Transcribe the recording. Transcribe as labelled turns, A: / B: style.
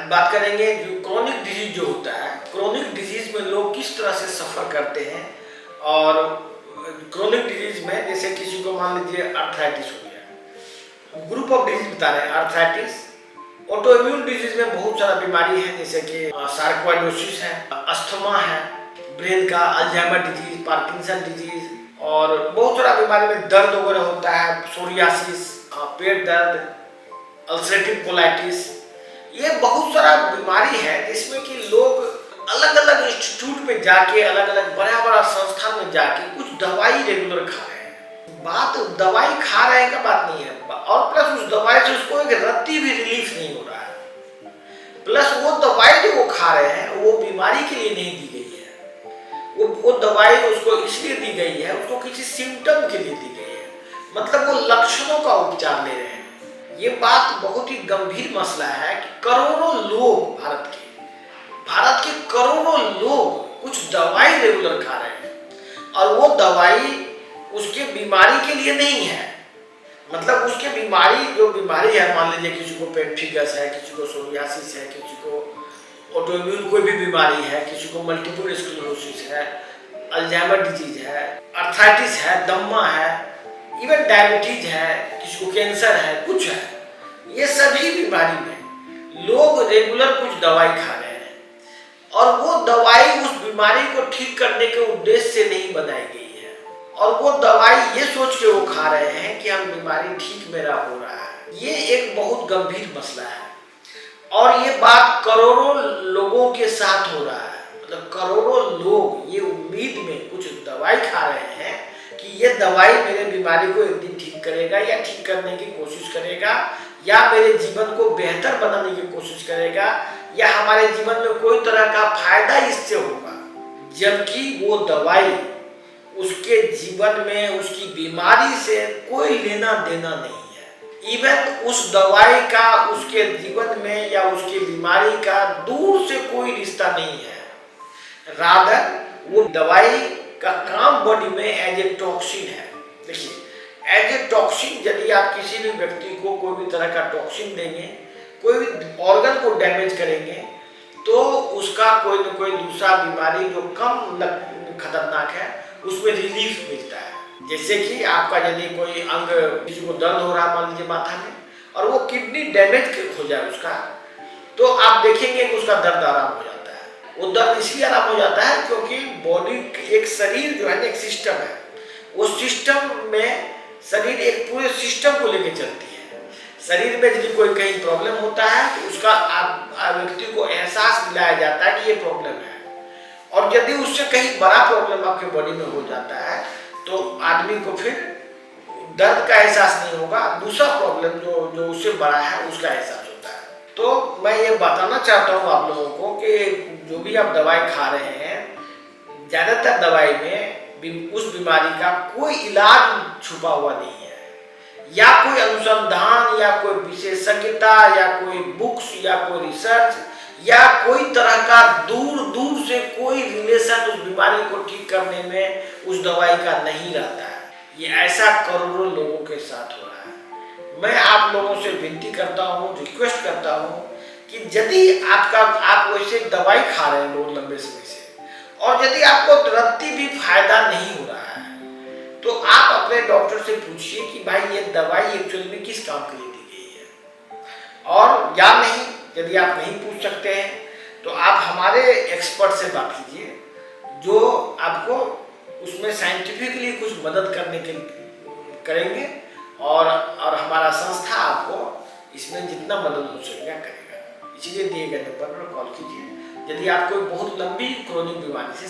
A: बात करेंगे जो क्रोनिक डिजीज जो होता है, क्रोनिक डिजीज में लोग किस तरह से सफ़र करते हैं। और क्रोनिक डिजीज में जैसे किसी को मान लीजिए आर्थराइटिस हो गया, ग्रुप ऑफ डिजीज बता रहे हैं। आर्थराइटिस, ऑटोइम्यून डिजीज में बहुत सारा बीमारी है, जैसे कि सार्कोइडोसिस है, अस्थमा है, ब्रेन का अल्जाइमर डिजीज, पार्किंसन डिजीज, और बहुत सारा बीमारी में दर्द वगैरह होता है, सोरियासिस, पेट दर्द, अल्सरेटिव कोलाइटिस। ये बहुत सारा बीमारी है जिसमें कि लोग अलग अलग इंस्टीट्यूट में जाके, अलग अलग बड़ा बड़ा संस्थान में जाके कुछ दवाई रेगुलर खा रहे हैं। बात दवाई खा रहे हैं का बात नहीं है, और प्लस उस दवाई से उसको एक रत्ती भी रिलीफ नहीं हो रहा है। प्लस वो दवाई जो वो खा रहे हैं वो बीमारी के लिए नहीं दी गई है, वो दवाई उसको इसलिए दी गई है, उसको किसी सिम्टम के लिए दी गई है, मतलब वो लक्षणों का उपचार ले रहे हैं। ये बात बहुत ही गंभीर मसला है कि करोड़ों लोग भारत के करोड़ों लोग कुछ दवाई रेगुलर खा रहे हैं, और वो दवाई उसके बीमारी के लिए नहीं है। मतलब उसके बीमारी जो बीमारी है, मान लीजिए किसी को पेम्फिगस है, किसी को सोरियासिस है, किसी को ऑटोइम्यून कोई भी बीमारी है, किसी को मल्टीपल स्क्लेरोसिस है, अल्जाइमर डिजीज है, आर्थराइटिस है, दम्मा है, इवन डायबिटीज है, किसी को कैंसर है, कुछ है। ये सभी बीमारी में लोग रेगुलर कुछ दवाई खा रहे हैं, और वो दवाई उस बीमारी को ठीक करने के उद्देश्य से नहीं बनाई गई है, और वो दवाई ये सोच के वो खा रहे हैं कि हम बीमारी ठीक मेरा हो रहा है। ये एक बहुत गंभीर मसला है, और ये बात करोड़ों लोगों के साथ हो रहा है। मतलब करोड़ों लोग ये उम्मीद में कुछ दवाई खा रहे हैं कि ये दवाई मेरे बीमारी को एक दिन ठीक करेगा, या ठीक करने की कोशिश करेगा, या मेरे जीवन को बेहतर बनाने की कोशिश करेगा, या हमारे जीवन में कोई तरह का फायदा इससे होगा। जबकि वो दवाई उसके जीवन में, उसकी बीमारी से कोई लेना देना नहीं है। इवन उस दवाई का उसके जीवन में या उसकी बीमारी का दूर से कोई रिश्ता नहीं है। रादर वो दवाई का काम बॉडी में एज ए टॉक्सिन है। देखिए, एज ए टॉक्सिन, यदि आप किसी भी व्यक्ति को कोई भी तरह का टॉक्सिन देंगे, कोई भी ऑर्गन को डैमेज करेंगे, तो उसका कोई न कोई दूसरा बीमारी जो कम खतरनाक है उसमें रिलीफ मिलता है। जैसे कि आपका यदि कोई अंग, किसी को दर्द हो रहा है मान लीजिए माथा में, और वो किडनी डैमेज हो जाए उसका, तो आप देखेंगे कि उसका दर्द आराम हो जाता है। वो दर्द इसलिए आराम हो जाता है क्योंकि बॉडी, एक शरीर जो है ना, एक सिस्टम है, वो सिस्टम में शरीर एक पूरे सिस्टम को लेकर चलती है। शरीर में यदि कोई कहीं प्रॉब्लम होता है तो उसका व्यक्ति को एहसास दिलाया जाता है कि ये प्रॉब्लम है, और यदि उससे कहीं बड़ा प्रॉब्लम आपके बॉडी में हो जाता है तो आदमी को फिर दर्द का एहसास नहीं होगा, दूसरा प्रॉब्लम जो उससे बड़ा है उसका एहसास होता है। तो मैं ये बताना चाहता हूँ आप लोगों को कि जो भी आप दवाई खा रहे हैं, ज़्यादातर दवाई में उस बीमारी का कोई इलाज छुपा हुआ नहीं है, या कोई अनुसंधान, या कोई विशेषज्ञता, या कोई बुक्स, या कोई रिसर्च, या कोई तरह का दूर दूर से कोई रिलेशन उस बीमारी को ठीक करने में उस दवाई का नहीं रहता है। ये ऐसा करोड़ों लोगों के साथ हो रहा है। मैं आप लोगों से विनती करता हूँ, रिक्वेस्ट करता हूँ कि यदि आप वैसे दवाई खा रहे हैं बहुत लंबे समय से, और यदि आपको रत्ती भी फायदा नहीं हो रहा है, तो आप अपने डॉक्टर से पूछिए कि भाई ये दवाई एक्चुअली में किस काम के लिए दी गई है। और या नहीं, यदि आप नहीं पूछ सकते हैं तो आप हमारे एक्सपर्ट से बात कीजिए, जो आपको उसमें साइंटिफिकली कुछ मदद करने के करेंगे, और हमारा संस्था आपको इसमें जितना मदद हो सकेगा करेगा। इसलिए दिए गए नंबर पर कॉल कीजिए यदि आप कोई बहुत लंबी क्रोनिक बीमारी से